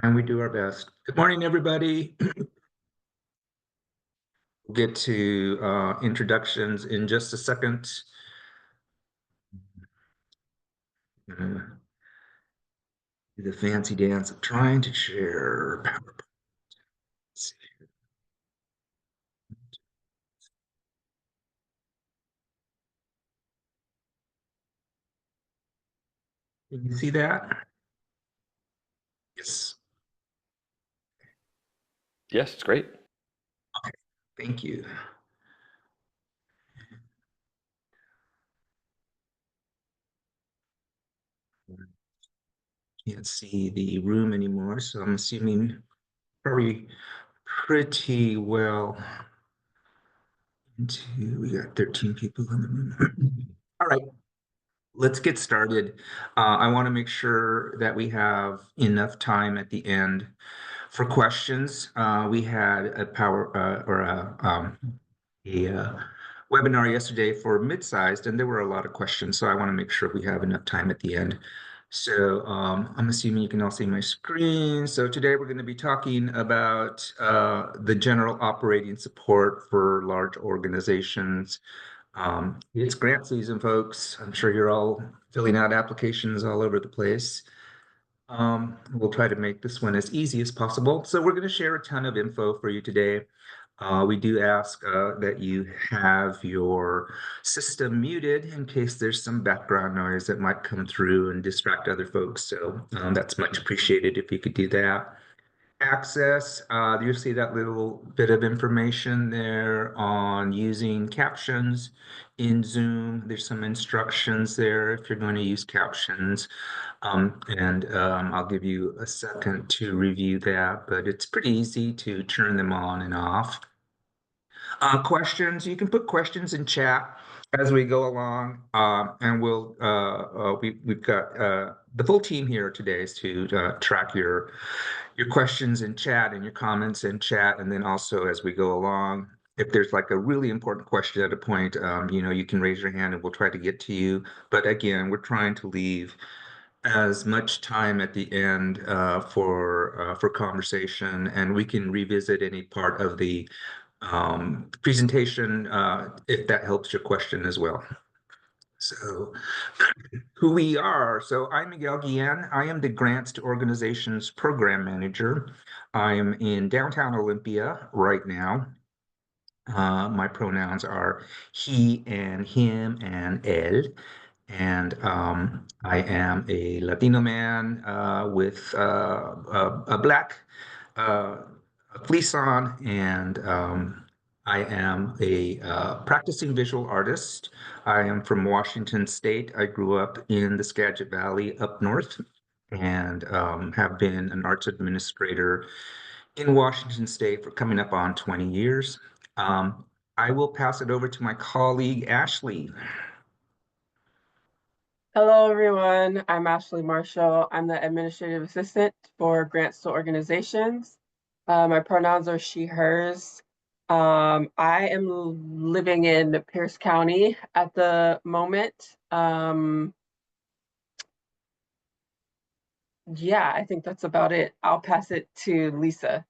And we do our best. Good morning, everybody. We'll get to introductions in just a second. Do the fancy dance of trying to share PowerPoint. Can you see that? Yes. Yes, it's great. Okay. Thank you. Can't see the room anymore, so I'm assuming probably pretty well we got 13 people in the room. All right. Let's get started. I want to make sure that we have enough time at the end for questions. We had a webinar yesterday for mid-sized, and there were a lot of questions. So I want to make sure we have enough time at the end. So I'm assuming you can all see my screen. So today we're going to be talking about the general operating support for large organizations. It's grant season, folks. I'm sure you're all filling out applications all over the place. We'll try to make this one as easy as possible. So we're going to share a ton of info for you today. We do ask that you have your system muted in case there's some background noise that might come through and distract other folks. So that's much appreciated if you could do that. Access, you see that little bit of information there on using captions in Zoom. There's some instructions there if you're going to use captions. I'll give you a second to review that, but it's pretty easy to turn them on and off. Questions, you can put questions in chat as we go along, and we've got the full team here today is to track your questions in chat and your comments in chat, and then also as we go along, if there's like a really important question at a point, you can raise your hand and we'll try to get to you. But again, we're trying to leave as much time at the end for conversation, and we can revisit any part of the presentation if that helps your question as well. So who we are. So I'm Miguel Guillen. I am the Grants to Organizations Program Manager. I'm in downtown Olympia right now. My pronouns are he and him and él. And I am a Latino man with a black fleece on, and I am a practicing visual artist. I am from Washington State. I grew up in the Skagit Valley up north and have been an arts administrator in Washington State for coming up on 20 years. I will pass it over to my colleague, Ashley. Hello, everyone. I'm Ashley Marshall. I'm the administrative assistant for grants to organizations. My pronouns are she, hers. I am living in Pierce County at the moment. Yeah, I think that's about it. I'll pass it to Lisa.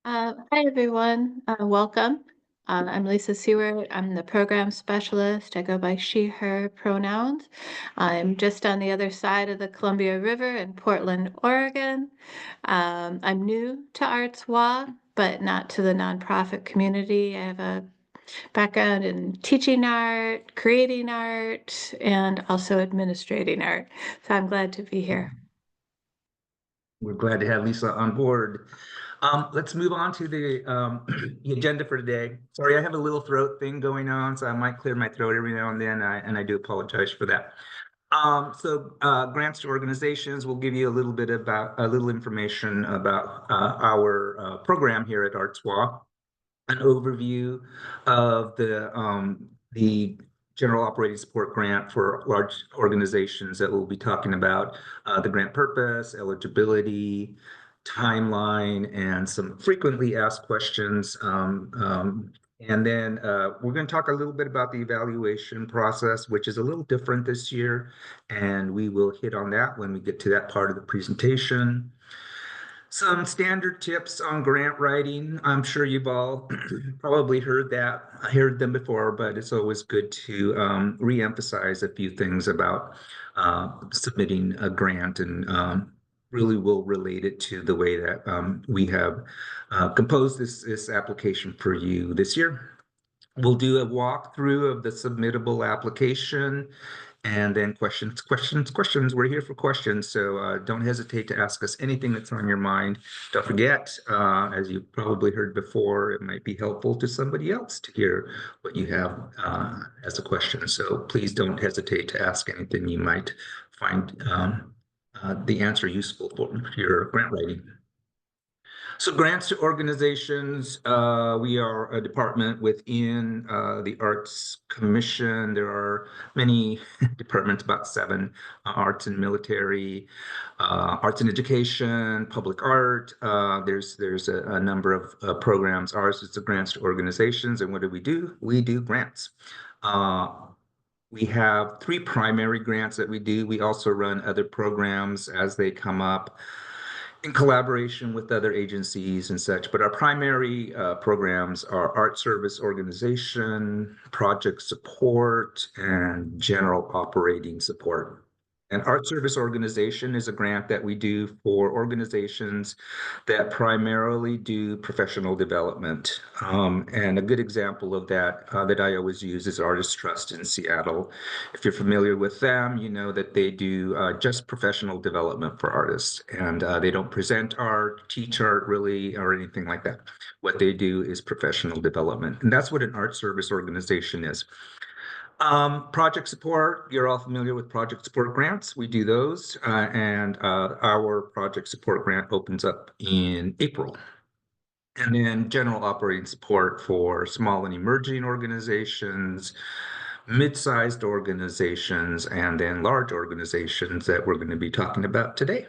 Hi, everyone. Welcome. I'm Lisa Seward. I'm the program specialist. I go by she, her pronouns. I'm just on the other side of the Columbia River in Portland, Oregon. I'm new to Arts-WA, but not to the nonprofit community. I have a background in teaching art, creating art, and also administrating art. So I'm glad to be here. We're glad to have Lisa on board. Let's move on to the agenda for today. Sorry, I have a little throat thing going on, so I might clear my throat every now and then, and I do apologize for that. Grants to organizations will give you a little bit about a little information about our program here at Arts-WA, an overview of the general operating support grant for large organizations that we'll be talking about, the grant purpose, eligibility, timeline, and some frequently asked questions. And then we're going to talk a little bit about the evaluation process, which is a little different this year, and we will hit on that when we get to that part of the presentation. Some standard tips on grant writing. I'm sure you've all probably heard them before, but it's always good to re-emphasize a few things about submitting a grant and really will relate it to the way that we have composed this application for you this year. We'll do a walkthrough of the submittable application and then questions, questions, questions. We're here for questions, so don't hesitate to ask us anything that's on your mind. Don't forget, as you've probably heard before, it might be helpful to somebody else to hear what you have as a question. So please don't hesitate to ask anything you might find the answer useful for your grant writing. So grants to organizations, we are a department within the Arts Commission. There are many departments, about 7, arts and military, arts and education, public art. There's a number of programs. Ours is the grants to organizations. And what do? We do grants. We have 3 primary grants that we do. We also run other programs as they come up in collaboration with other agencies and such. But our primary programs are art service organization, project support, and general operating support. An art service organization is a grant that we do for organizations that primarily do professional development. And a good example of that that I always use is Artist Trust in Seattle. If you're familiar with them, you know that they do just professional development for artists, and they don't present art, teach art really, or anything like that. What they do is professional development, and that's what an art service organization is. Project support, you're all familiar with project support grants. We do those, and our project support grant opens up in April. And then general operating support for small and emerging organizations, mid-sized organizations, and then large organizations that we're going to be talking about today.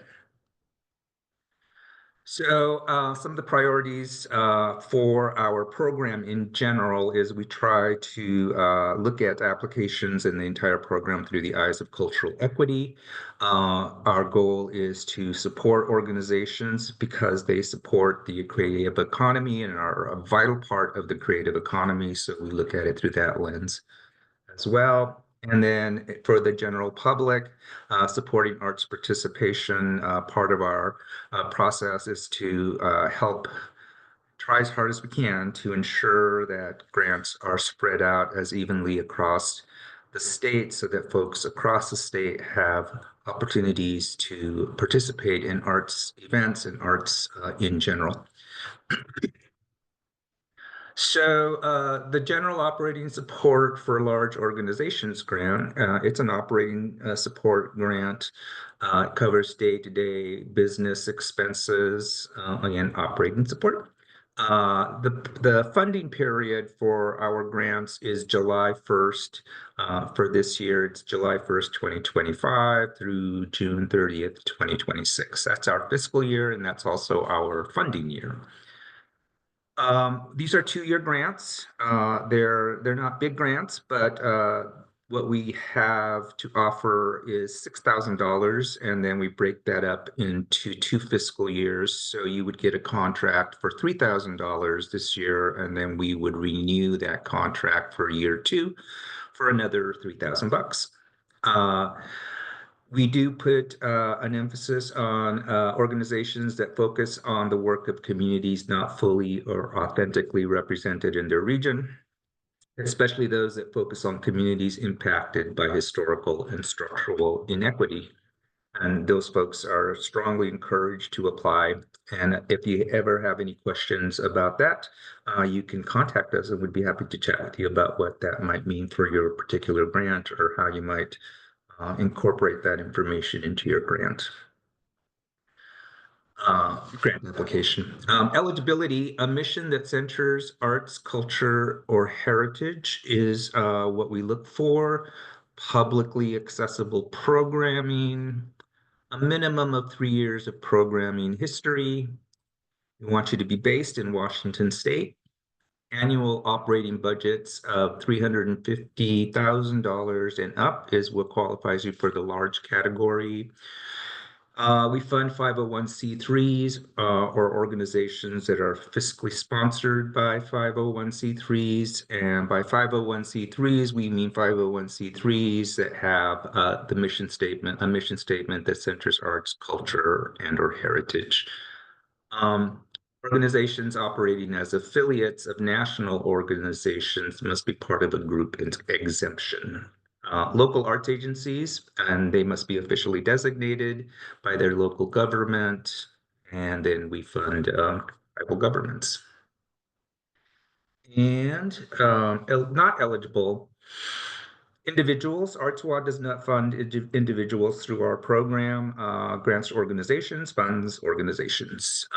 So some of the priorities for our program in general is we try to look at applications in the entire program through the eyes of cultural equity. Our goal is to support organizations because they support the creative economy and are a vital part of the creative economy. So we look at it through that lens as well. And then for the general public, supporting arts participation, part of our process is to help try as hard as we can to ensure that grants are spread out as evenly across the state so that folks across the state have opportunities to participate in arts events and arts in general. So the general operating support for large organizations grant, it's an operating support grant. It covers day-to-day business expenses, again, operating support. The funding period for our grants is July 1st. For this year, it's July 1st, 2025 through June 30th, 2026. That's our fiscal year, and that's also our funding year. These are 2-year grants. They're not big grants, but what we have to offer is $6,000, and then we break that up into 2 fiscal years. So you would get a contract for $3,000 this year, and then we would renew that contract for year 2 for another $3,000. We do put an emphasis on organizations that focus on the work of communities not fully or authentically represented in their region, especially those that focus on communities impacted by historical and structural inequity. And those folks are strongly encouraged to apply. And if you ever have any questions about that, you can contact us and we'd be happy to chat with you about what that might mean for your particular grant or how you might incorporate that information into your grant application. Eligibility, a mission that centers arts, culture, or heritage is what we look for. Publicly accessible programming, a minimum of 3 years of programming history. We want you to be based in Washington State. Annual operating budgets of $350,000 and up is what qualifies you for the large category. We fund 501(c)(3)s or organizations that are fiscally sponsored by 501(c)(3)s. And by 501(c)(3)s, we mean 501(c)(3)s that have a mission statement that centers arts, culture, and or heritage. Organizations operating as affiliates of national organizations must be part of a group exemption. Local arts agencies, and they must be officially designated by their local government, and then we fund tribal governments. And not eligible individuals. ArtsWA does not fund individuals through our program. Grants to organizations, funds organizations.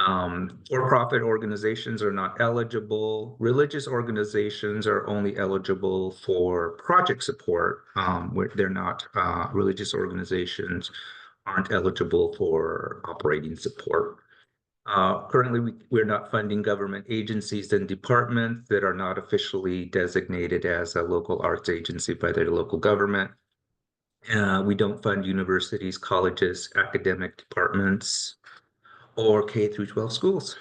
For-profit organizations are not eligible. Religious organizations are only eligible for project support. Where they're not, religious organizations aren't eligible for operating support. Currently, we're not funding government agencies and departments that are not officially designated as a local arts agency by their local government. We don't fund universities, colleges, academic departments, or K through 12 schools.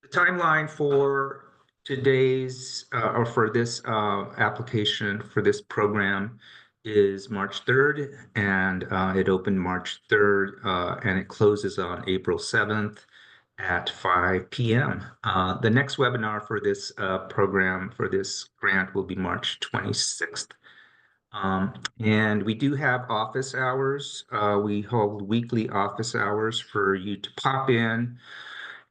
The timeline for today's or for this application for this program is March 3rd, and it opened March 3rd and it closes on April 7th at 5 p.m. The next webinar for this program, for this grant, will be March 26th. And we do have office hours. We hold weekly office hours for you to pop in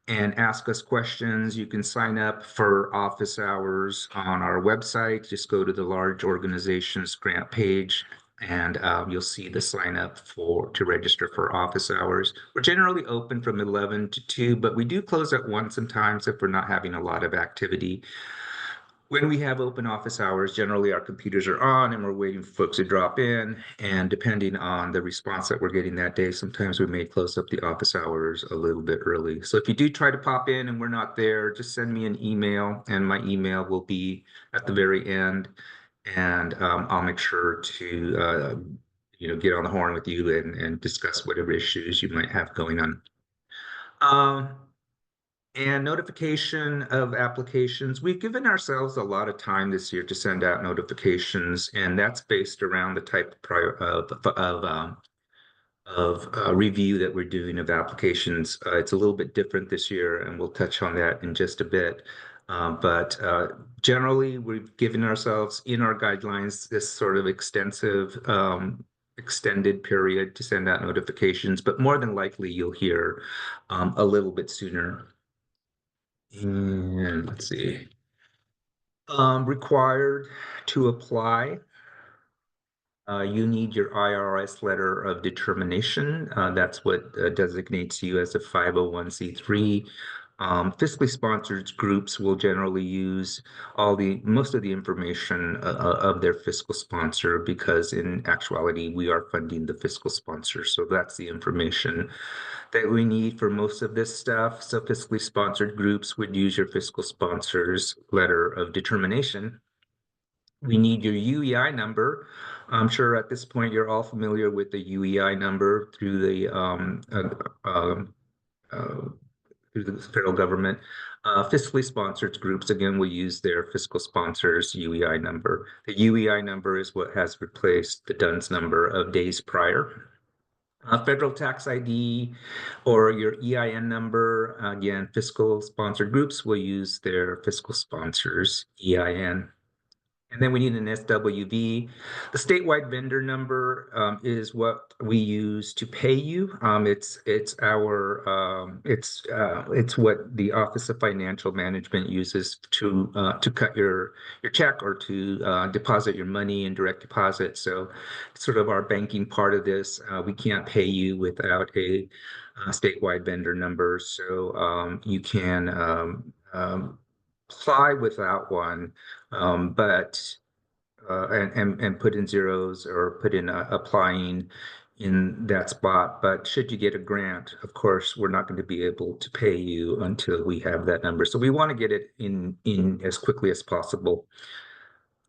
and ask us questions. You can sign up for office hours on our website. Just go to the large organizations grant page and you'll see the sign up to register for office hours. We're generally open from 11 to 2, but we do close at 1 sometimes if we're not having a lot of activity. When we have open office hours, generally our computers are on and we're waiting for folks to drop in. And depending on the response that we're getting that day, sometimes we may close up the office hours a little bit early. So if you do try to pop in and we're not there, just send me an email, and my email will be at the very end. And I'll make sure to get on the horn with you and discuss whatever issues you might have going on. And notification of applications. We've given ourselves a lot of time this year to send out notifications, and that's based around the type of review that we're doing of applications. It's a little bit different this year, and we'll touch on that in just a bit. But generally, we've given ourselves in our guidelines this sort of extensive, extended period to send out notifications, but more than likely you'll hear a little bit sooner. And let's see. Required to apply. You need your IRS letter of determination. That's what designates you as a 501(c)(3). Fiscally sponsored groups will generally use most of the information of their fiscal sponsor, because in actuality, we are funding the fiscal sponsor. So that's the information that we need for most of this stuff. So fiscally sponsored groups would use your fiscal sponsor's letter of determination. We need your UEI number. I'm sure at this point you're all familiar with the UEI number through the federal government. Fiscally sponsored groups, again, will use their fiscal sponsor's UEI number. The UEI number is what has replaced the DUNS number of days prior. Federal tax ID or your EIN number. Again, fiscal sponsored groups will use their fiscal sponsor's EIN. And then we need an SWV. The statewide vendor number is what we use to pay you. It's what the Office of Financial Management uses to cut your check or to deposit your money in direct deposit. So it's sort of our banking part of this. We can't pay you without a statewide vendor number. So you can apply without one, but and put in zeros or put in applying in that spot. But should you get a grant, of course, we're not going to be able to pay you until we have that number. So we want to get it in as quickly as possible.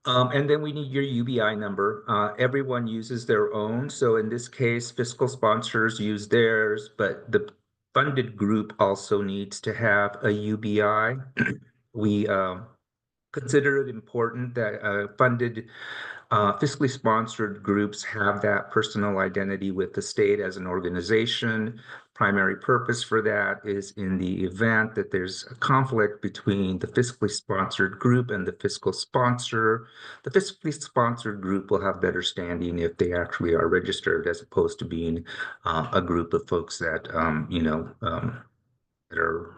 And then we need your UBI number. Everyone uses their own. So in this case, fiscal sponsors use theirs, but the funded group also needs to have a UBI. We consider it important that funded fiscally sponsored groups have that personal identity with the state as an organization. Primary purpose for that is in the event that there's a conflict between the fiscally sponsored group and the fiscal sponsor. The fiscally sponsored group will have better standing if they actually are registered as opposed to being a group of folks that, that are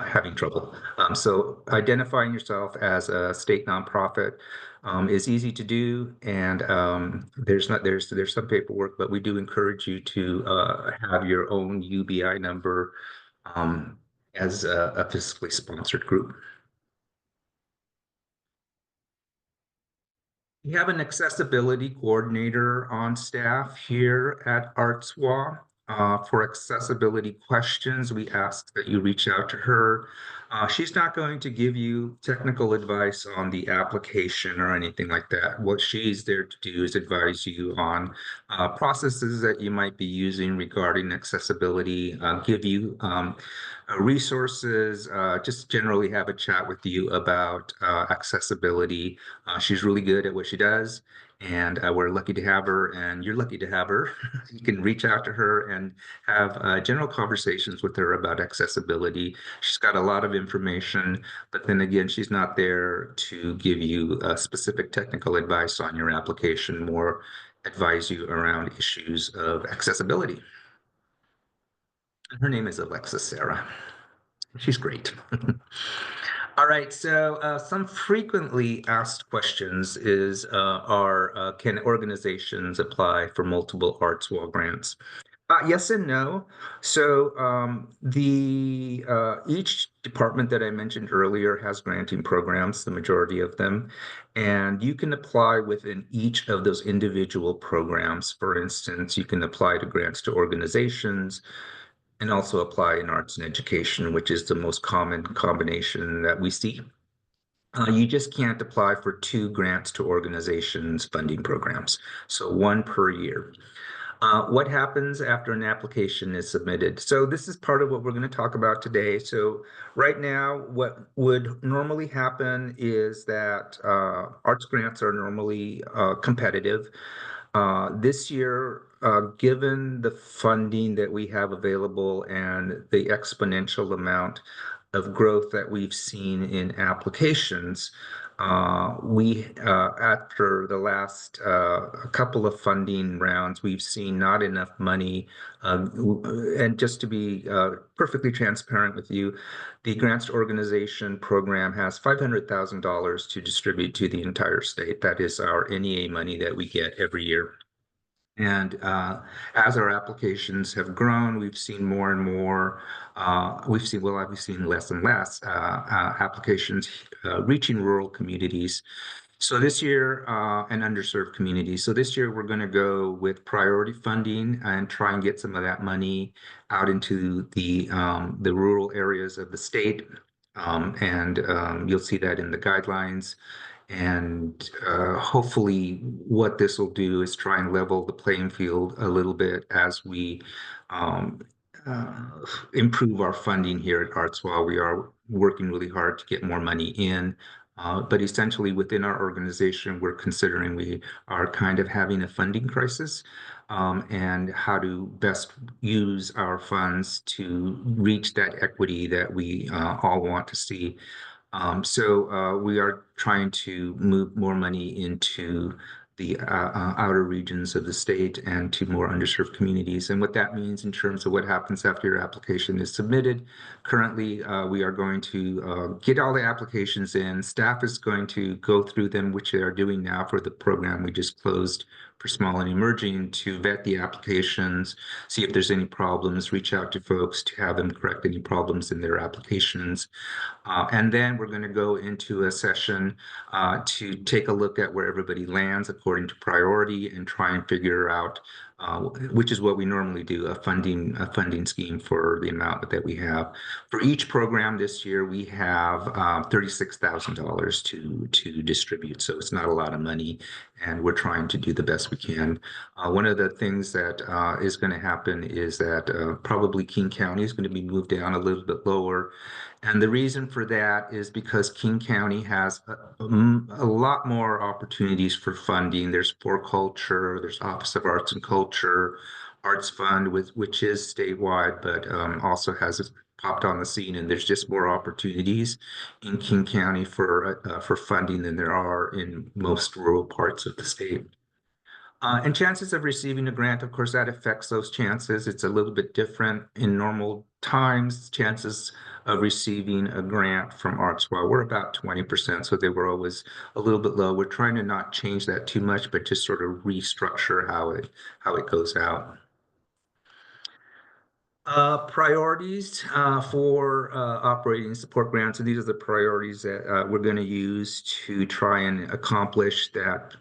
having trouble. So identifying yourself as a state nonprofit is easy to do, and there's some paperwork, but we do encourage you to have your own UBI number um, as a fiscally sponsored group. We have an accessibility coordinator on staff here at Artswa. For accessibility questions, we ask that you reach out to her. She's not going to give you technical advice on the application or anything like that. What she's there to do is advise you on processes that you might be using regarding accessibility, give you resources, just generally have a chat with you about accessibility. She's really good at what she does, and we're lucky to have her, and you're lucky to have her. You can reach out to her and have general conversations with her about accessibility. She's got a lot of information, but then again, she's not there to give you specific technical advice on your application, more advise you around issues of accessibility. Her name is Alexis Sarah. She's great. All right, so some frequently asked questions is are can organizations apply for multiple arts wall grants? Yes and no. So the each department that I mentioned earlier has granting programs, the majority of them, and you can apply within each of those individual programs. For instance, you can apply to grants to organizations, and also apply in arts and education, which is the most common combination that we see. You just can't apply for two grants to organizations funding programs, so one per year. What happens after an application is submitted? So this is part of what we're going to talk about today. So right now, what would normally happen is that arts grants are normally competitive. This year, given the funding that we have available and the exponential amount of growth that we've seen in applications, after the last couple of funding rounds, we've seen not enough money. And just to be perfectly transparent with you, the Grants to Organization program has $500,000 to distribute to the entire state. That is our NEA money that we get every year. And as our applications have grown, we've seen more and more, we've seen less and less applications reaching rural communities. So this year, and underserved communities. So this year, we're going to go with priority funding and try and get some of that money out into the rural areas of the state. You'll see that in the guidelines. And hopefully, what this will do is try and level the playing field a little bit as we um, uh, improve our funding here at Arts while we are working really hard to get more money in. But essentially, within our organization, we're considering we are kind of having a funding crisis and how to best use our funds to reach that equity that we all want to see. We are trying to move more money into the outer regions of the state and to more underserved communities. And what that means in terms of what happens after your application is submitted. Currently, we are going to get all the applications in. Staff is going to go through them, which they are doing now for the program we just closed for small and emerging, to vet the applications, see if there's any problems, reach out to folks to have them correct any problems in their applications. And then we're going to go into a session to take a look at where everybody lands according to priority and try and figure out which is what we normally do, a funding scheme for the amount that we have. For each program this year, we have $36,000 to distribute, so it's not a lot of money, and we're trying to do the best we can. One of the things that is going to happen is that probably King County is going to be moved down a little bit lower. And the reason for that is because King County has a lot more opportunities for funding. There's For Culture, there's Office of Arts and Culture, Arts Fund, which is statewide, but also has popped on the scene. And there's just more opportunities in King County for funding than there are in most rural parts of the state. And chances of receiving a grant, of course, that affects those chances. It's a little bit different in normal times. Chances of receiving a grant from ArtsWell were about 20%, so they were always a little bit low. We're trying to not change that too much, but just sort of restructure how it goes out. Priorities for operating support grants, and these are the priorities that we're going to use to try and accomplish that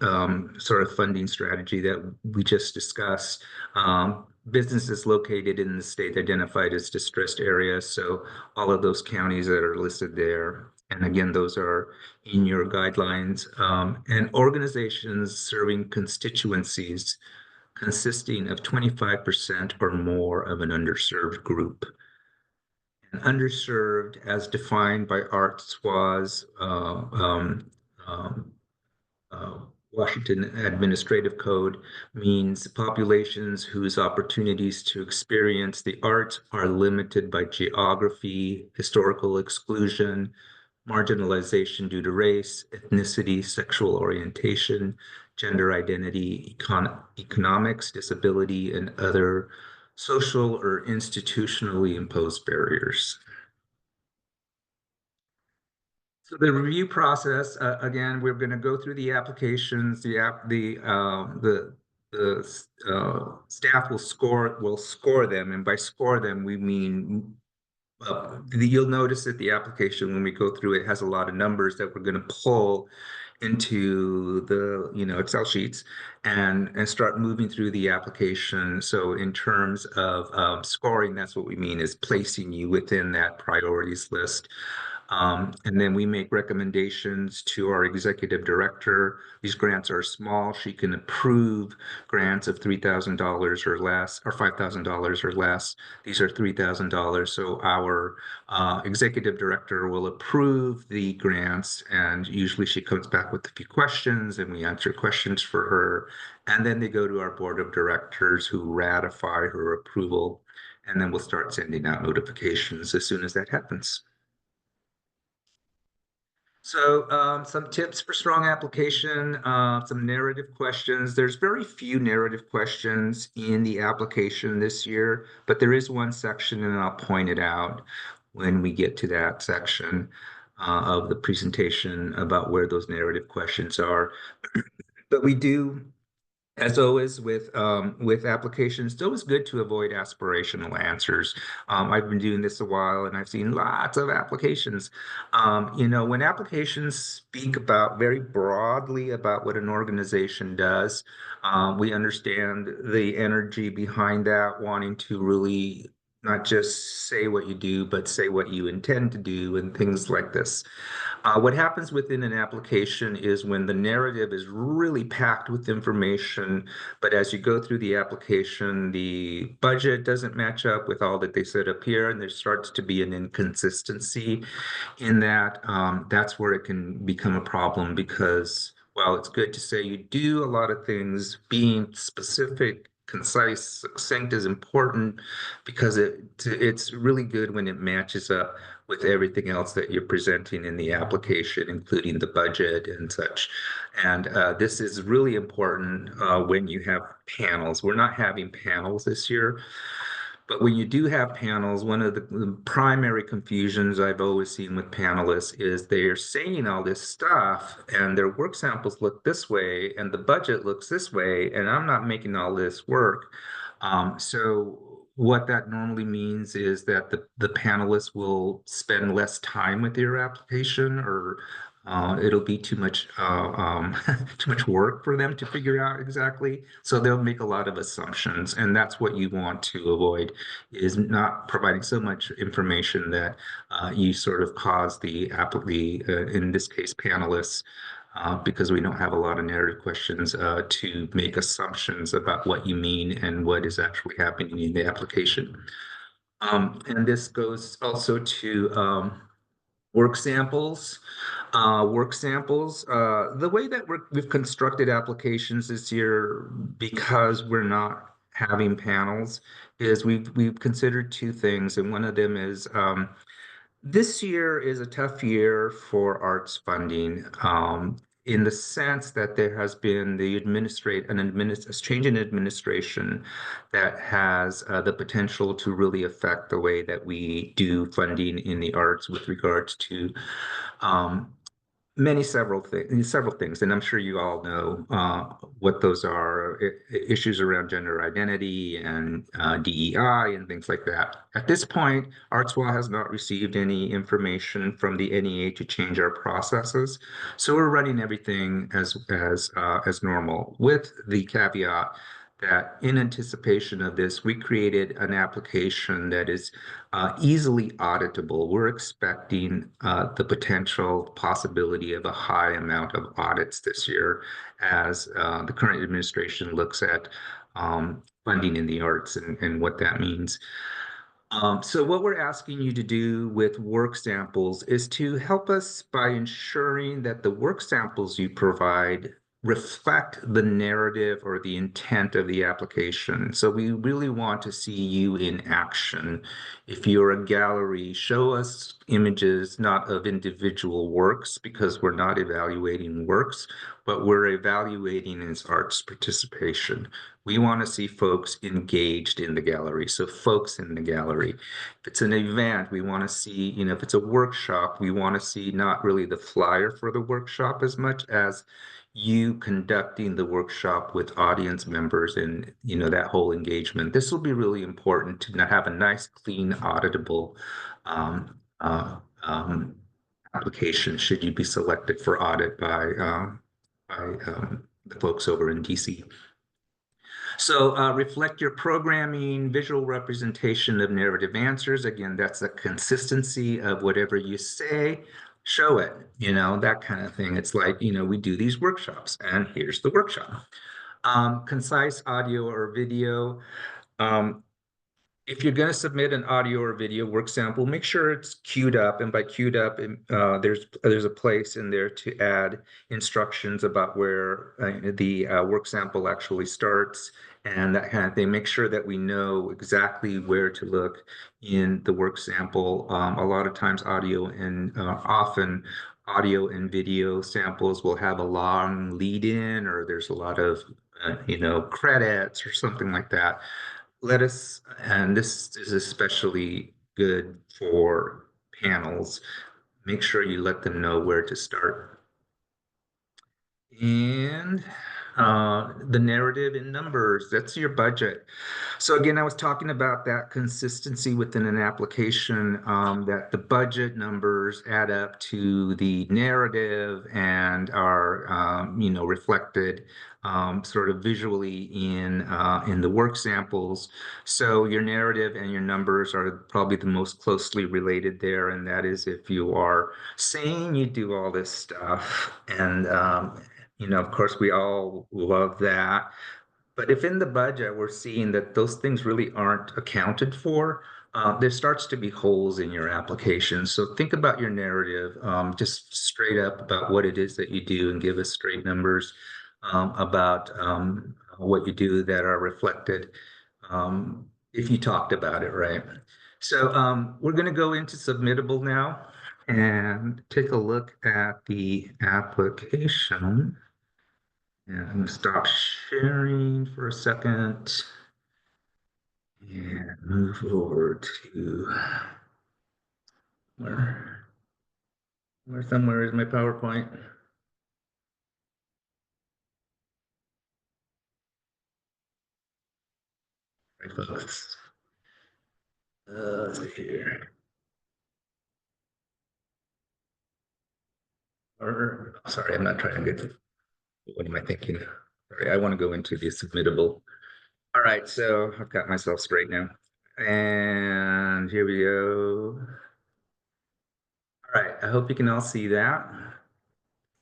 sort of funding strategy that we just discussed. Businesses located in the state identified as distressed areas, so all of those counties that are listed there. And again, those are in your guidelines. And organizations serving constituencies consisting of 25% or more of an underserved group. And underserved, as defined by ArtSWA's um, uh, Washington Administrative Code, means populations whose opportunities to experience the arts are limited by geography, historical exclusion, marginalization due to race, ethnicity, sexual orientation, gender identity, economics, disability, and other social or institutionally imposed barriers. So the review process, again, we're going to go through the applications. The staff will score them, and by score them we mean you'll notice that the application, when we go through it, has a lot of numbers that we're going to pull into the Excel sheets and start moving through the application. So in terms of scoring, that's what we mean is placing you within that priorities list. And then we make recommendations to our executive director. These grants are small. She can approve grants of $3,000 or less, or $5,000 or less. These are $3,000. So our executive director will approve the grants, and usually she comes back with a few questions, and we answer questions for her. And then they go to our board of directors, who ratify her approval. And then we'll start sending out notifications as soon as that happens. So some tips for strong application, some narrative questions. There's very few narrative questions in the application this year, but there is one section, and I'll point it out when we get to that section of the presentation about where those narrative questions are. But we do, as always with applications, it's always good to avoid aspirational answers. I've been doing this a while, and I've seen lots of applications. When applications speak about very broadly about what an organization does, we understand the energy behind that, wanting to really not just say what you do, but say what you intend to do and things like this. What happens within an application is when the narrative is really packed with information, but as you go through the application, the budget doesn't match up with all that they said up here, and there starts to be an inconsistency in that. That's where it can become a problem because, while it's good to say you do a lot of things, being specific, concise, succinct is important because it's really good when it matches up with everything else that you're presenting in the application, including the budget and such. And this is really important when you have panels. We're not having panels this year, but when you do have panels, one of the primary confusions I've always seen with panelists is they're saying all this stuff and their work samples look this way and the budget looks this way, and I'm not making all this work. So what that normally means is that the panelists will spend less time with your application, or It'll be too much too much work for them to figure out exactly. So they'll make a lot of assumptions, and that's what you want to avoid, is not providing so much information that you sort of cause the in this case panelists, because we don't have a lot of narrative questions, to make assumptions about what you mean and what is actually happening in the application. And this goes also to work samples. The way that we've constructed applications this year, because we're not having panels, is we've considered two things, and one of them is this year is a tough year for arts funding, in the sense that there has been a change in administration that has the potential to really affect the way that we do funding in the arts with regards to um, several things, and I'm sure you all know what those are: issues around gender identity and DEI and things like that. At this point, Artswell has not received any information from the NEA to change our processes, so we're running everything as normal, with the caveat that in anticipation of this, we created an application that is easily auditable. We're expecting the potential possibility of a high amount of audits this year as the current administration looks at funding in the arts and what that means. So what we're asking you to do with work samples is to help us by ensuring that the work samples you provide reflect the narrative or the intent of the application. So we really want to see you in action. If you're a gallery, show us images not of individual works, because we're not evaluating works, but we're evaluating as arts participation. We want to see folks engaged in the gallery. So folks in the gallery. If it's an event, we want to see, if it's a workshop, we want to see not really the flyer for the workshop as much as you conducting the workshop with audience members and, that whole engagement. This will be really important to have a nice, clean, auditable um, uh, um, application should you be selected for audit by the folks over in DC. So reflect your programming, visual representation of narrative answers. Again, that's the consistency of whatever you say. Show it, that kind of thing. It's like, we do these workshops, and here's the workshop. Concise audio or video. Um, if you're going to submit an audio or video work sample, make sure it's queued up. And by queued up, there's a place in there to add instructions about where the work sample actually starts and that kind of thing. Make sure that we know exactly where to look in the work sample. A lot of times, often audio and video samples will have a long lead in, or there's a lot of credits or something like that. And this is especially good for panels, make sure you let them know where to start. And the narrative in numbers, that's your budget. So again, I was talking about that consistency within an application, that the budget numbers add up to the narrative and are, reflected sort of visually in the work samples. So your narrative and your numbers are probably the most closely related there, and that is if you are saying you do all this stuff, and of course, we all love that. But if in the budget we're seeing that those things really aren't accounted for, there starts to be holes in your application. So think about your narrative, just straight up about what it is that you do, and give us straight numbers about what you do that are reflected, if you talked about it, right? So we're going to go into Submittable now and take a look at the application. And I'm going to stop sharing for a second and move over to where, somewhere is my PowerPoint. Right, folks. Let's see here. sorry, I'm not trying to get, what am I thinking? Sorry, I want to go into the submittable. All right, so I've got myself straight now. And here we go. All right, I hope you can all see that.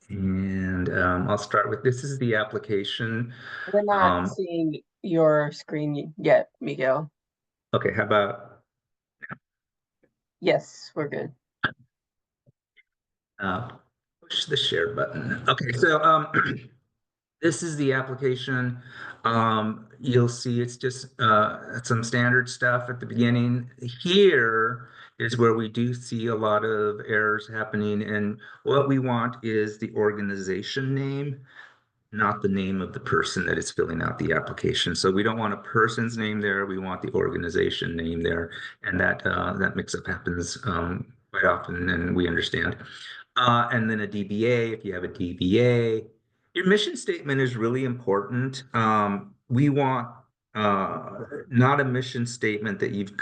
And I'll start with, this is the application. We're not seeing your screen yet, Miguel. Okay, how about Yes, we're good. push the share button? Okay, so this is the application. You'll see it's just some standard stuff at the beginning. Here is where we do see a lot of errors happening, and what we want is the organization name, not the name of the person that is filling out the application. So we don't want a person's name there. We want the organization name there, and that mix-up happens quite often, and we understand. And then a DBA, if you have a DBA. Your mission statement is really important. We want not a mission statement that you've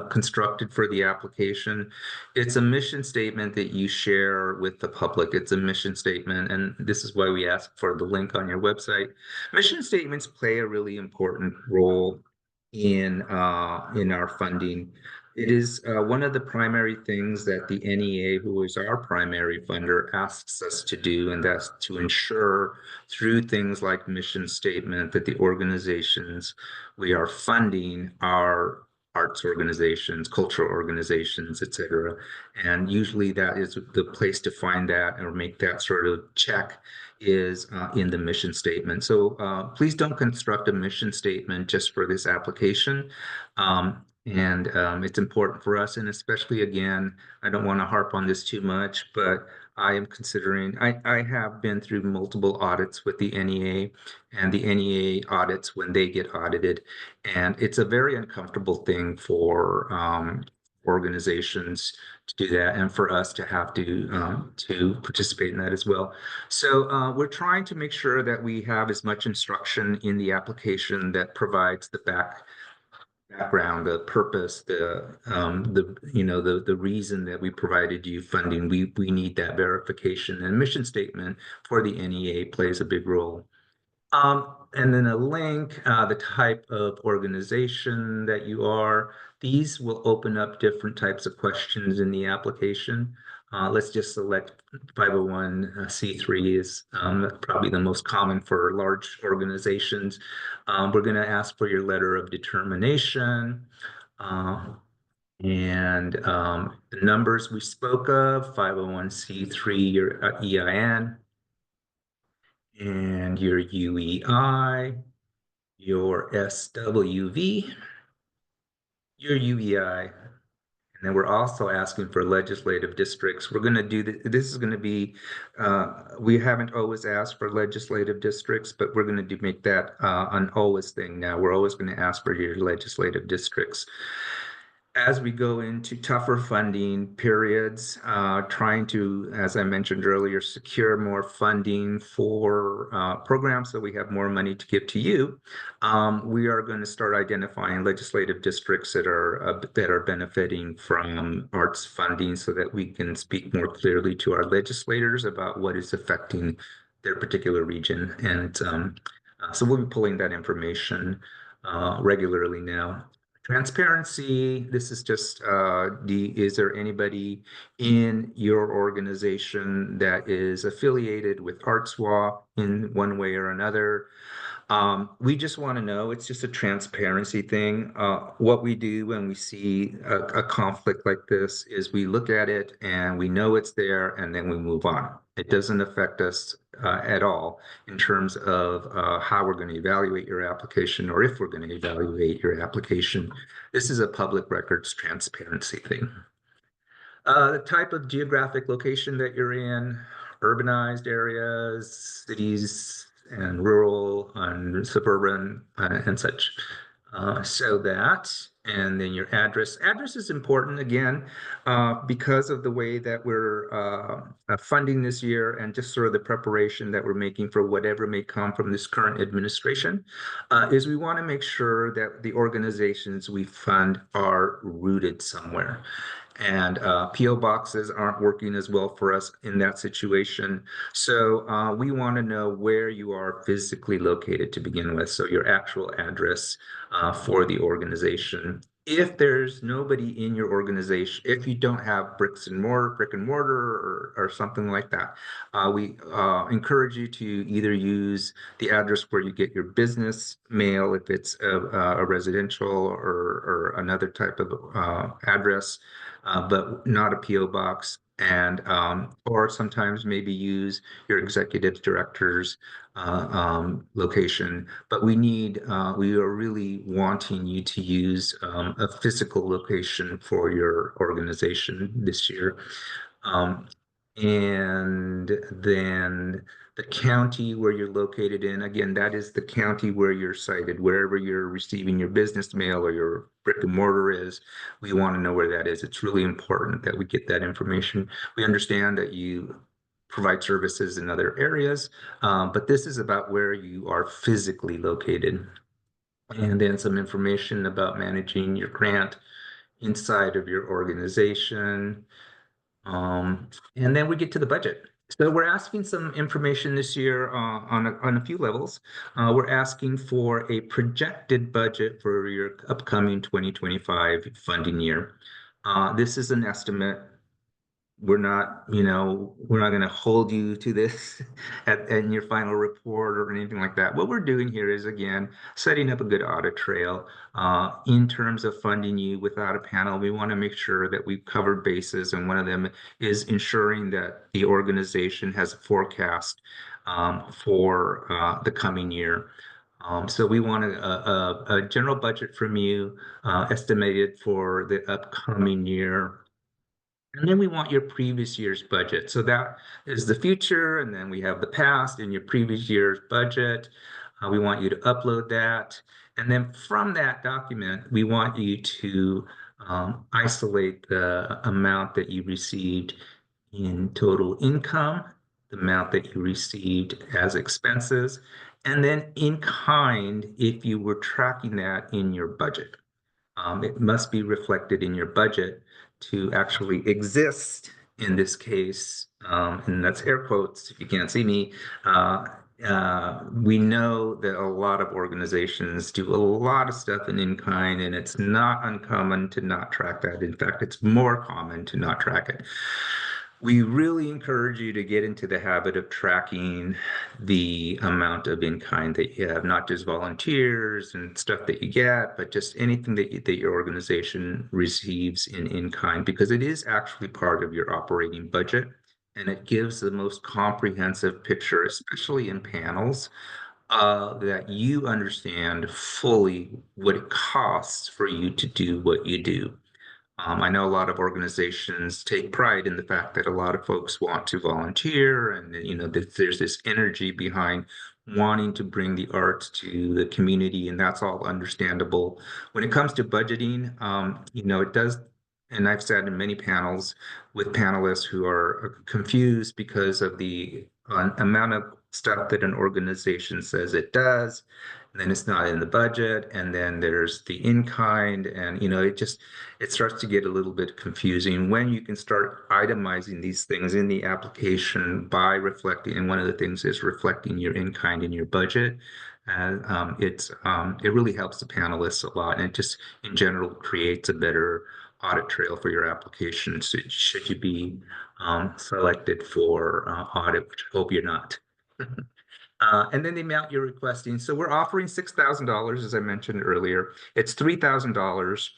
constructed for the application. It's a mission statement that you share with the public. It's a mission statement, and this is why we ask for the link on your website. Mission statements play a really important role in our funding. It is one of the primary things that the NEA, who is our primary funder, asks us to do, and that's to ensure through things like mission statement that the organizations we are funding are arts organizations, cultural organizations, et cetera. And usually that is the place to find that or make that sort of check is in the mission statement. So please don't construct a mission statement just for this application. And it's important for us, and especially again, I don't want to harp on this too much, but I am considering, I have been through multiple audits with the NEA and the NEA audits when they get audited. And it's a very uncomfortable thing for organizations to do that, and for us to have to participate in that as well. So we're trying to make sure that we have as much instruction in the application that provides the background, the purpose, the reason that we provided you funding. We need that verification, and mission statement for the NEA plays a big role. And then a link, the type of organization that you are. These will open up different types of questions in the application. Let's just select 501c3 is probably the most common for large organizations. We're going to ask for your letter of determination. And the numbers we spoke of, 501c3, your EIN, and your UEI, your SWV, your UEI, and then we're also asking for legislative districts. We're going to do this is going to be, we haven't always asked for legislative districts, but we're going to make that an always thing now. We're always going to ask for your legislative districts. As we go into tougher funding periods, trying to, as I mentioned earlier, secure more funding for programs so we have more money to give to you, we are going to start identifying legislative districts that are benefiting from arts funding so that we can speak more clearly to our legislators about what is affecting their particular region. And so we'll be pulling that information regularly now. Transparency, this is just, is there anybody in your organization that is affiliated with ArtsWA in one way or another? We just want to know, it's just a transparency thing. What we do when we see a conflict like this is we look at it and we know it's there, and then we move on. It doesn't affect us at all in terms of how we're going to evaluate your application, or if we're going to evaluate your application. This is a public records transparency thing. The type of geographic location that you're in, urbanized areas, cities, and rural and suburban and such. So that, and then your address. Address is important again because of the way that we're funding this year, and just sort of the preparation that we're making for whatever may come from this current administration, is we want to make sure that the organizations we fund are rooted somewhere. and PO boxes aren't working as well for us in that situation. So we want to know where you are physically located to begin with. So your actual address for the organization. If there's nobody in your organization, if you don't have brick and mortar, or something like that, we encourage you to either use the address where you get your business mail, if it's a residential or another type of address, but not a PO box. And or sometimes maybe use your executive director's location. But we are really wanting you to use a physical location for your organization this year. Um, and then the county where you're located in, again, that is the county where you're sited, wherever you're receiving your business mail or your brick and mortar is. We want to know where that is. It's really important that we get that information. We understand that you provide services in other areas, but this is about where you are physically located. And then some information about managing your grant inside of your organization. And then we get to the budget. So we're asking some information this year on a few levels. We're asking for a projected budget for your upcoming 2025 funding year. This is an estimate. We're not going to hold you to this in your final report or anything like that. What we're doing here is, again, setting up a good audit trail in terms of funding you without a panel. We want to make sure that we've covered bases, and one of them is ensuring that the organization has a forecast for the coming year. So we want a general budget from you estimated for the upcoming year. And then we want your previous year's budget. So that is the future, and then we have the past and your previous year's budget. We want you to upload that. And then from that document, we want you to isolate the amount that you received in total income, the amount that you received as expenses, and then in kind if you were tracking that in your budget. It must be reflected in your budget to actually exist in this case, and that's air quotes if you can't see me. We know that a lot of organizations do a lot of stuff in kind, and it's not uncommon to not track that. In fact, it's more common to not track it. We really encourage you to get into the habit of tracking the amount of in-kind that you have, not just volunteers and stuff that you get, but just anything that your organization receives in-kind, because it is actually part of your operating budget, and it gives the most comprehensive picture, especially in panels, that you understand fully what it costs for you to do what you do. I know a lot of organizations take pride in the fact that a lot of folks want to volunteer, and there's this energy behind wanting to bring the arts to the community, and that's all understandable. When it comes to budgeting, it does, and I've sat in many panels with panelists who are confused because of the amount of stuff that an organization says it does, and then it's not in the budget, and then there's the in-kind, and it starts to get a little bit confusing when you can start itemizing these things in the application by reflecting, and one of the things is reflecting your in-kind in your budget. And it really helps the panelists a lot, and it just in general creates a better audit trail for your application. So should you be selected for audit, which I hope you're not. And then the amount you're requesting. So we're offering $6,000, as I mentioned earlier. It's $3,000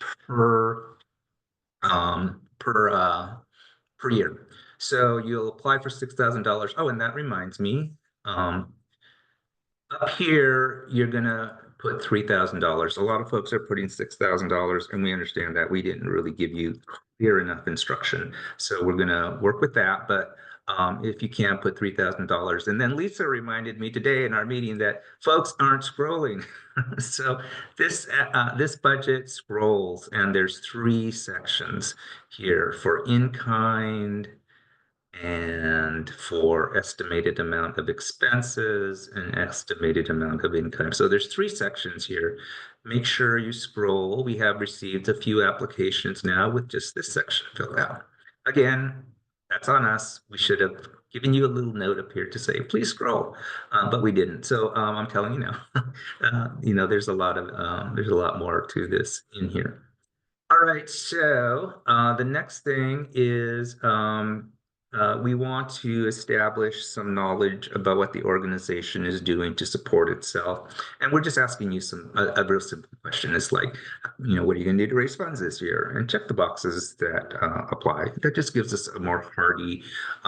per year. So you'll apply for $6,000. Oh, and that reminds me, up here, you're gonna put $3,000. A lot of folks are putting $6,000, and we understand that we didn't really give you clear enough instruction. So we're gonna work with that, but if you can put $3,000. And then Lisa reminded me today in our meeting that folks aren't scrolling. So this budget scrolls, and there's 3 sections here for in-kind, and for estimated amount of expenses and estimated amount of income. So there's 3 sections here. make sure you scroll. We have received a few applications now with just this section filled out. Again, that's on us. We should have given you a little note up here to say, please scroll, but we didn't. So I'm telling you now, there's a lot more to this in here. All right, so the next thing is we want to establish some knowledge about what the organization is doing to support itself. And we're just asking you a real simple question. It's like, what are you going to do to raise funds this year? And check the boxes that apply. That just gives us a more hearty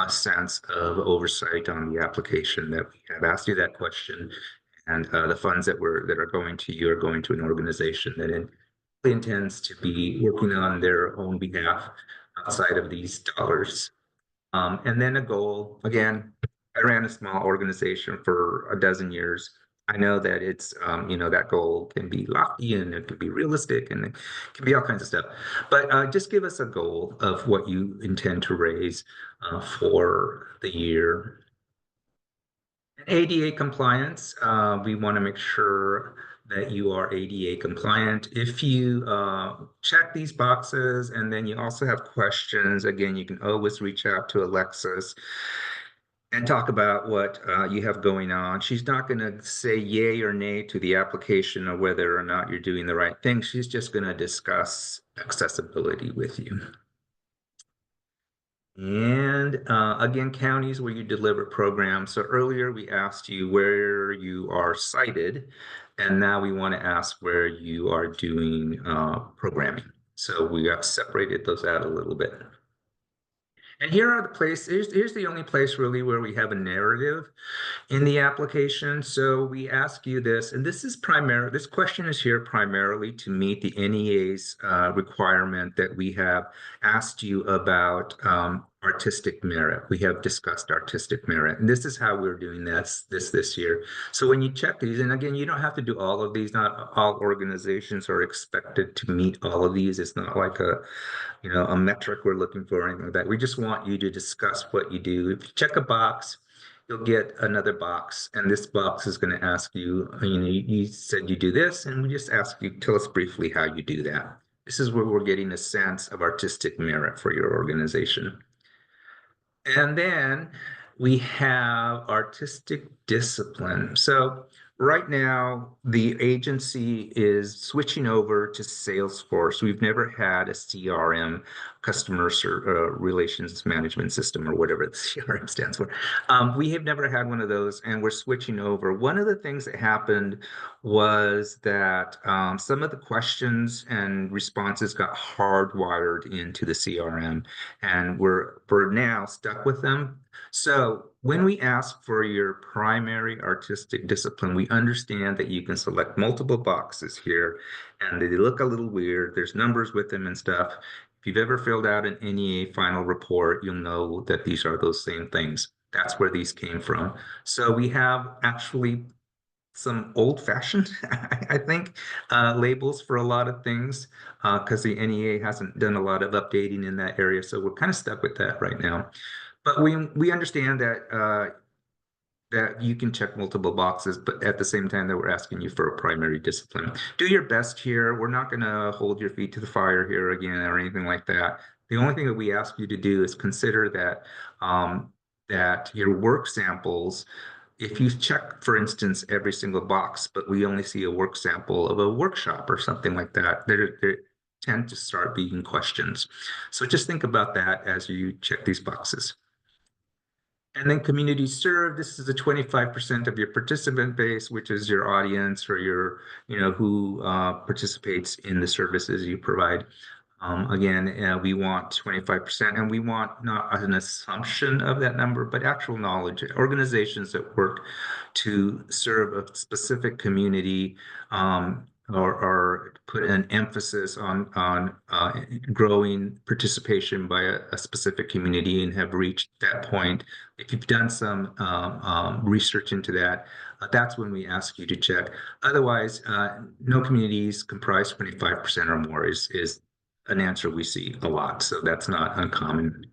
sense of oversight on the application that we have asked you that question. And the funds that are going to you are going to an organization that intends to be working on their own behalf outside of these dollars. And then a goal, again, I ran a small organization for a dozen years. I know that that goal can be lofty and it can be realistic and it can be all kinds of stuff. But just give us a goal of what you intend to raise for the year. ADA compliance, we want to make sure that you are ADA compliant. If you check these boxes and then you also have questions, again, you can always reach out to Alexis and talk about what you have going on. She's not going to say yay or nay to the application or whether or not you're doing the right thing. She's just going to discuss accessibility with you. And again, counties where you deliver programs. So earlier we asked you where you are cited, and now we want to ask where you are doing programming. So we have separated those out a little bit. And here are the places, here's the only place really where we have a narrative in the application. So we ask you this, and this question is here primarily to meet the NEA's requirement that we have asked you about artistic merit. We have discussed artistic merit, and this is how we're doing this year. So when you check these, and again, you don't have to do all of these. Not all organizations are expected to meet all of these. It's not like a metric we're looking for or anything like that. We just want you to discuss what you do. If you check a box, you'll get another box, and this box is going to ask you, you said you do this, and we just ask you, tell us briefly how you do that. This is where we're getting a sense of artistic merit for your organization. And then we have artistic discipline. So right now, the agency is switching over to Salesforce. We've never had a CRM, relations management system, or whatever the CRM stands for. We have never had one of those, and we're switching over. One of the things that happened was that some of the questions and responses got hardwired into the CRM, and we're now stuck with them. So when we ask for your primary artistic discipline, we understand that you can select multiple boxes here, and they look a little weird. There's numbers with them and stuff. If you've ever filled out an NEA final report, you'll know that these are those same things. That's where these came from. So we have actually some old-fashioned, I think, labels for a lot of things because the NEA hasn't done a lot of updating in that area. So we're kind of stuck with that right now. But we understand that that you can check multiple boxes, but at the same time that we're asking you for a primary discipline. Do your best here. We're not going to hold your feet to the fire here again or anything like that. The only thing that we ask you to do is consider that that your work samples, if you check, for instance, every single box, but we only see a work sample of a workshop or something like that, there tend to start being questions. So just think about that as you check these boxes. And then community served, this is the 25% of your participant base, which is your audience or who participates in the services you provide. Again, we want 25%, and we want not an assumption of that number, but actual knowledge. Organizations that work to serve a specific community or put an emphasis on growing participation by a specific community and have reached that point. If you've done some research into that, that's when we ask you to check. Otherwise, no communities comprise 25% or more is an answer we see a lot, so that's not uncommon.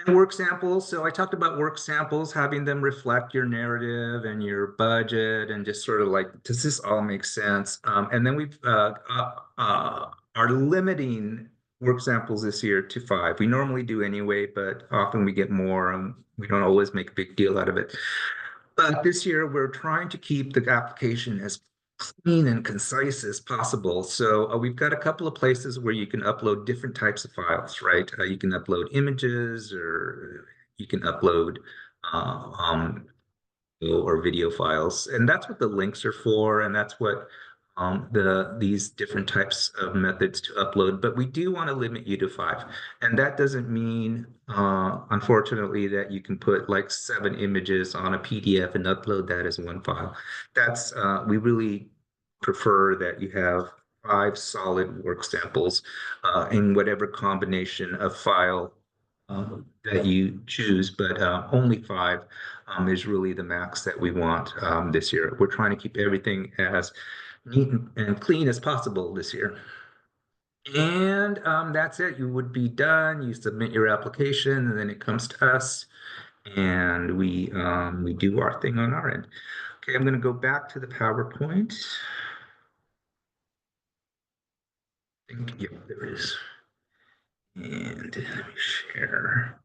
And work samples. So I talked about work samples, having them reflect your narrative and your budget, and just sort of like, does this all make sense? And then we've are limiting work samples this year to 5. We normally do anyway, but often we get more, and we don't always make a big deal out of it. But this year, we're trying to keep the application as clean and concise as possible. So we've got a couple of places where you can upload different types of files, right? You can upload images, or you can upload uh, um, or video files. And that's what the links are for, and that's what these different types of methods to upload. But we do want to limit you to 5. And that doesn't mean, unfortunately, that you can put like 7 images on a PDF and upload that as one file. That's we really prefer that you have 5 solid work samples in whatever combination of file that you choose, but only 5 is really the max that we want this year. We're trying to keep everything as neat and clean as possible this year. And that's it. You would be done. You submit your application, and then it comes to us, and we do our thing on our end. Okay, I'm going to go back to the PowerPoint. Yep, there it is. And let me share.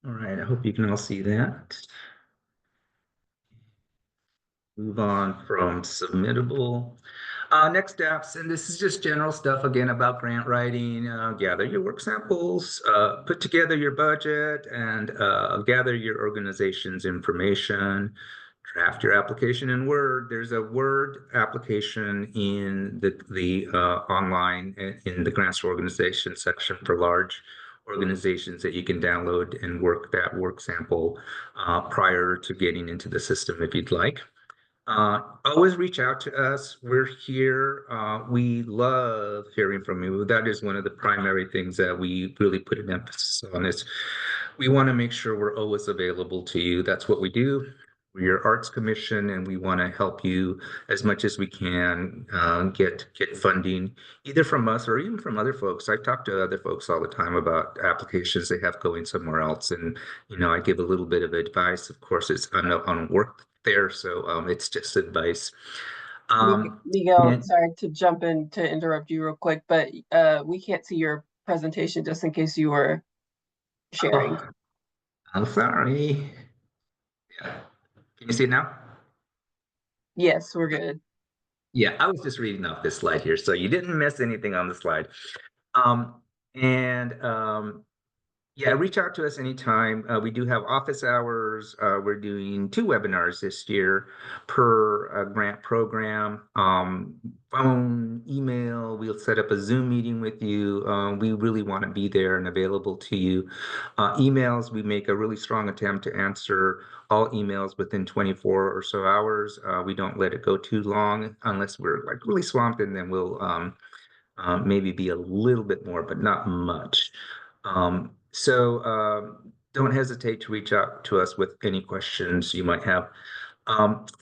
All right, I hope you can all see that. Move on from submittable. Next steps, and this is just general stuff again about grant writing. Gather your work samples, put together your budget, and gather your organization's information. Draft your application in Word. There's a Word application in the online in the grants organization section for large organizations that you can download and work that work sample prior to getting into the system if you'd like. Always reach out to us. We're here. We love hearing from you. That is one of the primary things that we really put an emphasis on is we want to make sure we're always available to you. That's what we do. We're your arts commission, and we want to help you as much as we can get funding, either from us or even from other folks. I talk to other folks all the time about applications they have going somewhere else, and I give a little bit of advice. Of course, it's on work there, so it's just advice. Miguel, And sorry to jump in to interrupt you real quick, but we can't see your presentation just in case you were sharing. oh, I'm sorry. Yeah. Can you see it now? Yes, we're good. Yeah, I was just reading off this slide here, so you didn't miss anything on the slide. Um, and Yeah, reach out to us anytime. We do have office hours. We're doing 2 webinars this year per grant program. Phone, email, we'll set up a Zoom meeting with you. We really want to be there and available to you. Emails, we make a really strong attempt to answer all emails within 24 or so hours. We don't let it go too long unless we're like really swamped, and then we'll maybe be a little bit more, but not much. Don't hesitate to reach out to us with any questions you might have.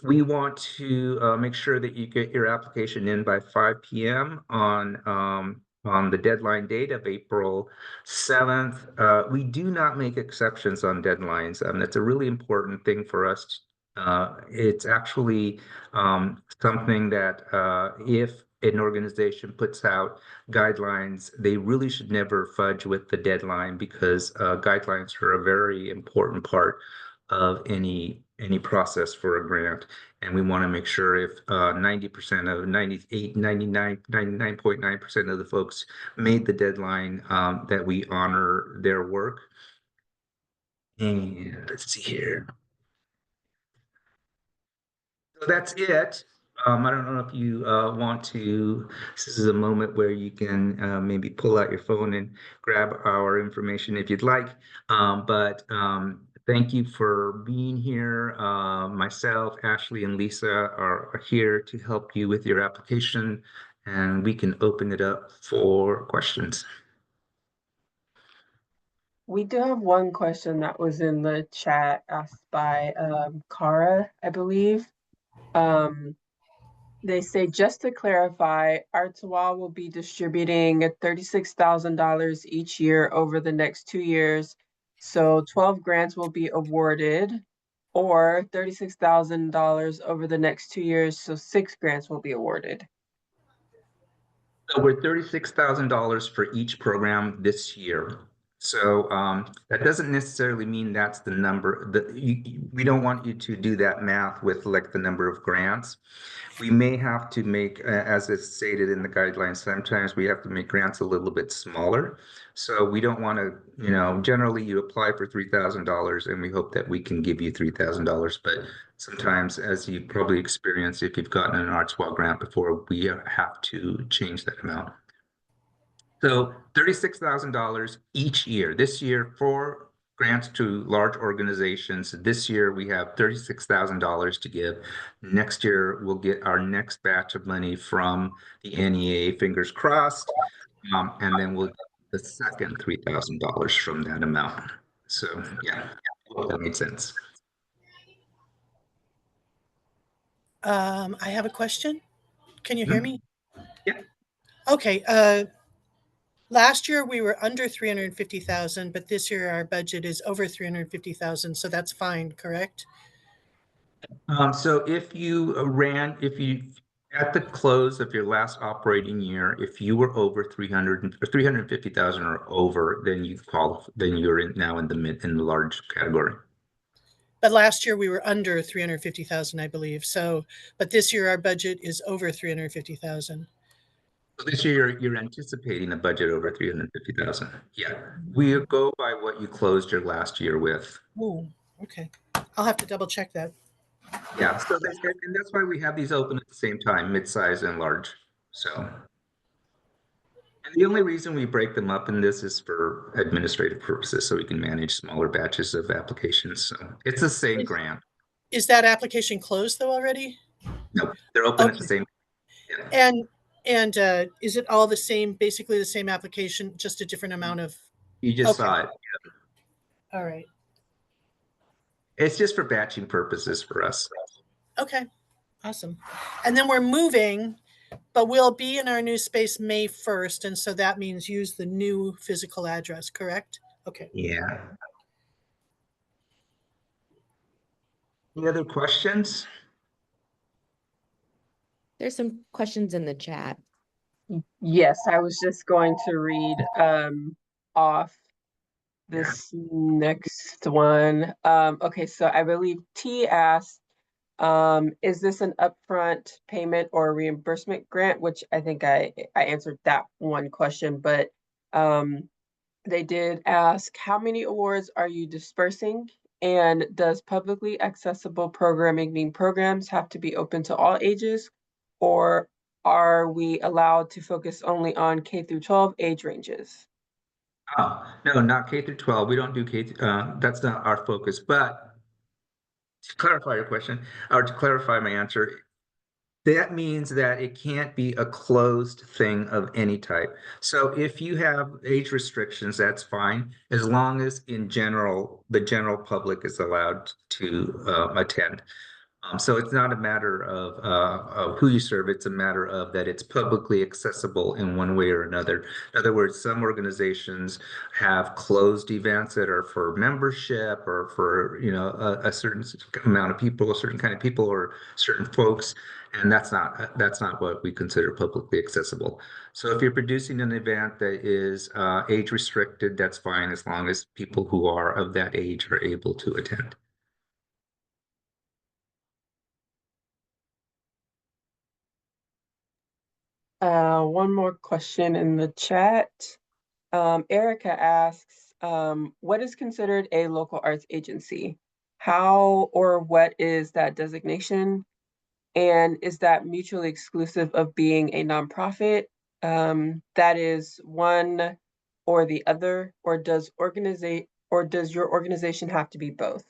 We want to make sure that you get your application in by 5 p.m. On the deadline date of April 7th. We do not make exceptions on deadlines. That's a really important thing for us. It's actually something that if an organization puts out guidelines, they really should never fudge with the deadline, because guidelines are a very important part of any process for a grant. And we want to make sure if 90% of 98, 99, 99.9% of the folks made the deadline, that we honor their work. And let's see here. So that's it. I don't know if you want to, this is a moment where you can maybe pull out your phone and grab our information if you'd like. But thank you for being here. Myself, Ashley, and Lisa are here to help you with your application, and we can open it up for questions. We do have one question that was in the chat asked by Kara, I believe. Um, They say, just to clarify, Artois will be distributing $36,000 each year over the next 2 years. So 12 grants will be awarded, or $36,000 over the next 2 years. So 6 grants will be awarded. So we're $36,000 for each program this year. So that doesn't necessarily mean that's the number that we don't want you to do that math with like the number of grants. We may have to make, as it's stated in the guidelines, sometimes we have to make grants a little bit smaller. So we don't want to, generally you apply for $3,000 and we hope that we can give you $3,000. But sometimes, as you probably experienced, if you've gotten an Artswell grant before, we have to change that amount. So $36,000 each year. This year, for grants to large organizations. This year, we have $36,000 to give. Next year, we'll get our next batch of money from the NEA, fingers crossed. And then we'll get the second $3,000 from that amount. So, yeah, hope that made sense. I have a question. Can you hear me? Yeah. Okay. Last year we were under 350,000, but this year our budget is over 350,000, so that's fine, correct? So if at the close of your last operating year, if you were over 350,000 or over, then you're now in the large category. But last year we were under 350,000, I believe. So, but this year our budget is over 350,000. So this year you're anticipating a budget over 350,000. Yeah. We go by what you closed your last year with. Oh, okay. I'll have to double check that. Yeah, so that's why we have these open at the same time, mid-size and large. So, and the only reason we break them up in this is for administrative purposes, so we can manage smaller batches of applications. So it's the same grant. Is that application closed though already? No, they're open at the same. Yeah. And is it all the same, basically the same application, just a different amount of? You just saw it. Yeah. All right. It's just for batching purposes for us. Okay, awesome. And then we're moving, but we'll be in our new space May 1st. And so that means use the new physical address, correct? Okay. Yeah. Any other questions? There's some questions in the chat. Yes, I was just going to read off this next one. Okay, so I believe T asked, is this an upfront payment or a reimbursement grant? Which I think I answered that one question, but they did ask, how many awards are you dispersing? And does publicly accessible programming mean programs have to be open to all ages, or are we allowed to focus only on K through 12 age ranges? Oh, no, not K through 12. We don't do that's not our focus. But to clarify your question, or to clarify my answer, that means that it can't be a closed thing of any type. So if you have age restrictions, that's fine, as long as in general, the general public is allowed to attend. So it's not a matter of who you serve, it's a matter of that it's publicly accessible in one way or another. In other words, some organizations have closed events that are for membership or for, a certain amount of people, a certain kind of people or certain folks, and that's not what we consider publicly accessible. So if you're producing an event that is age restricted, that's fine, as long as people who are of that age are able to attend. One more question in the chat. Erica asks, what is considered a local arts agency? How or what is that designation? And is that mutually exclusive of being a nonprofit? That is one or the other, or does your organization have to be both?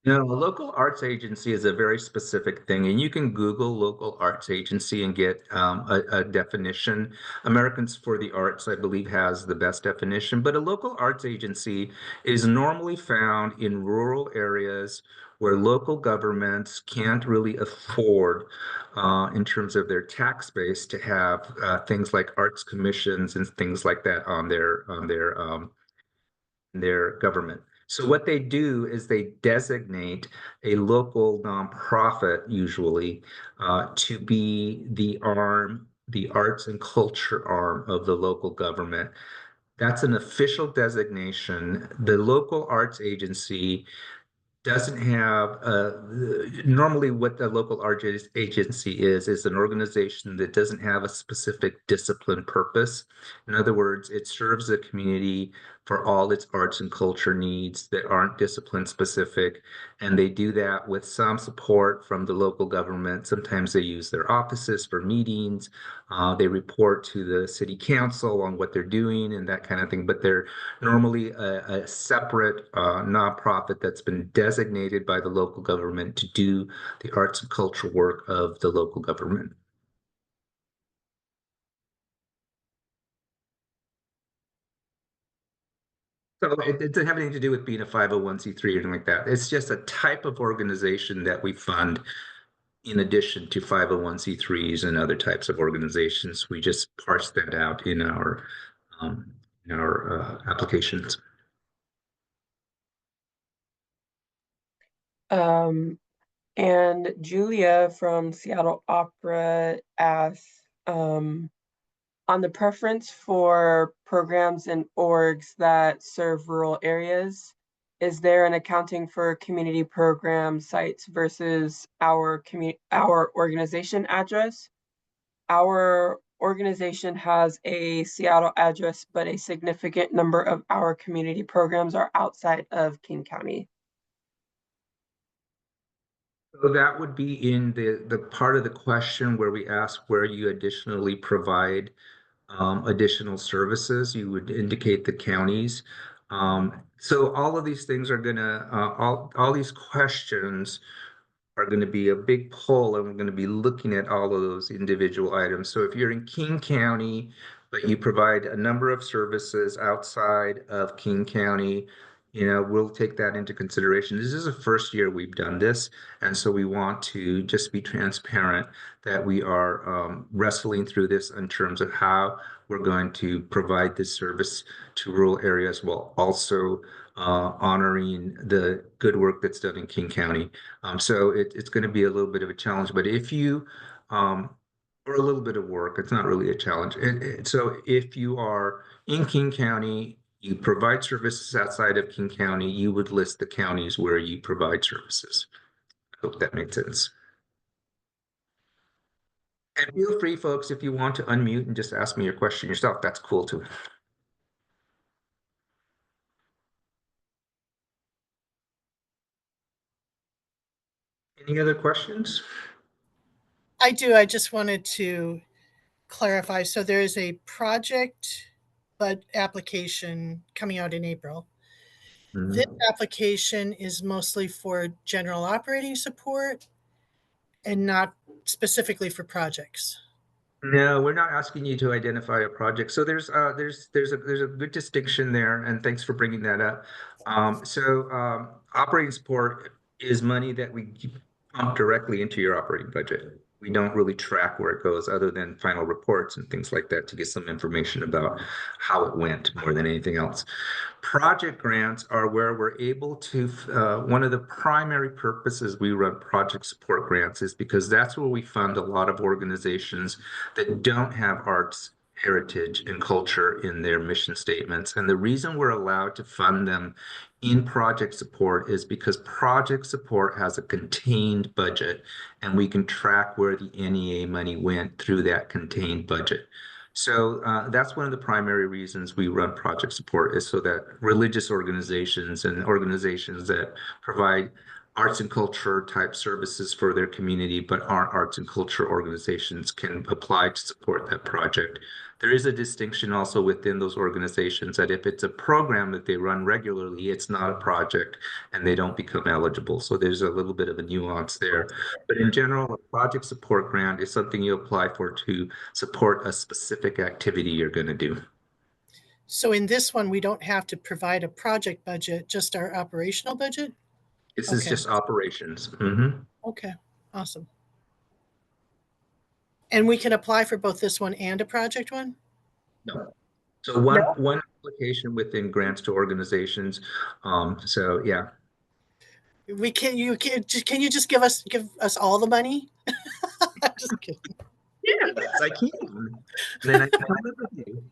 No, a local arts agency is a very specific thing, and you can Google local arts agency and get a definition. Americans for the Arts, I believe, has the best definition, but a local arts agency is normally found in rural areas where local governments can't really afford, in terms of their tax base, to have things like arts commissions and things like that on their government. So what they do is they designate a local nonprofit, usually, to be the arts and culture arm of the local government. That's an official designation. The local arts agency doesn't have normally what the local art agency is an organization that doesn't have a specific discipline purpose. In other words, it serves the community for all its arts and culture needs that aren't discipline specific, and they do that with some support from the local government. Sometimes they use their offices for meetings. They report to the city council on what they're doing and that kind of thing, but they're normally a separate nonprofit that's been designated by the local government to do the arts and culture work of the local government. So it doesn't have anything to do with being a 501(c)(3) or anything like that. It's just a type of organization that we fund in addition to 501(c)(3)s and other types of organizations. We just parse that out um, in our applications. And Julia from Seattle Opera asks, on the preference for programs and orgs that serve rural areas, is there an accounting for community program sites versus our organization address? Our organization has a Seattle address, but a significant number of our community programs are outside of King County. So that would be in the part of the question where we ask where you additionally provide additional services. You would indicate the counties. So all of these things are gonna all these questions are going to be a big pull, and we're going to be looking at all of those individual items. So if you're in King County, but you provide a number of services outside of King County, we'll take that into consideration. This is the first year we've done this, and so we want to just be transparent that we are wrestling through this in terms of how we're going to provide this service to rural areas while also honoring the good work that's done in King County. So it's going to be a little bit of a challenge, but or a little bit of work, it's not really a challenge. So if you are in King County, you provide services outside of King County, you would list the counties where you provide services. I hope that makes sense. And feel free, folks, if you want to unmute and just ask me your question yourself, that's cool too. Any other questions? I do. I just wanted to clarify. So there is a project but application coming out in April. This application is mostly for general operating support and not specifically for projects. No, we're not asking you to identify a project. So there's a good distinction there, and thanks for bringing that up. Operating support is money that we pump directly into your operating budget. We don't really track where it goes other than final reports and things like that to get some information about how it went more than anything else. Project grants are where we're able to, one of the primary purposes we run project support grants is because that's where we fund a lot of organizations that don't have arts, heritage, and culture in their mission statements. And the reason we're allowed to fund them in project support is because project support has a contained budget, and we can track where the NEA money went through that contained budget. So that's one of the primary reasons we run project support is so that religious organizations and organizations that provide arts and culture type services for their community, but our arts and culture organizations can apply to support that project. There is a distinction also within those organizations that if it's a program that they run regularly, it's not a project and they don't become eligible. So there's a little bit of a nuance there. But in general, a project support grant is something you apply for to support a specific activity you're going to do. So in this one, we don't have to provide a project budget, just our operational budget? This is Okay. just operations. Mhm. Okay, awesome. And we can apply for both this one and a project one? No. So one application within grants to organizations. So yeah. Can you just give us all the money? I'm just kidding. Yes, I can. And then I can live with you.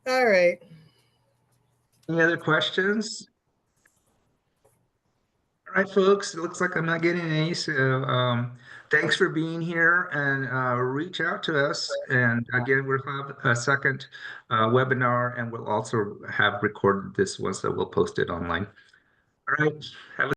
All right. Any other questions? All right, folks, it looks like I'm not getting any. So thanks for being here and reach out to us. And again, we'll have a second webinar and we'll also have recorded this one, so we'll post it online. All right. Have a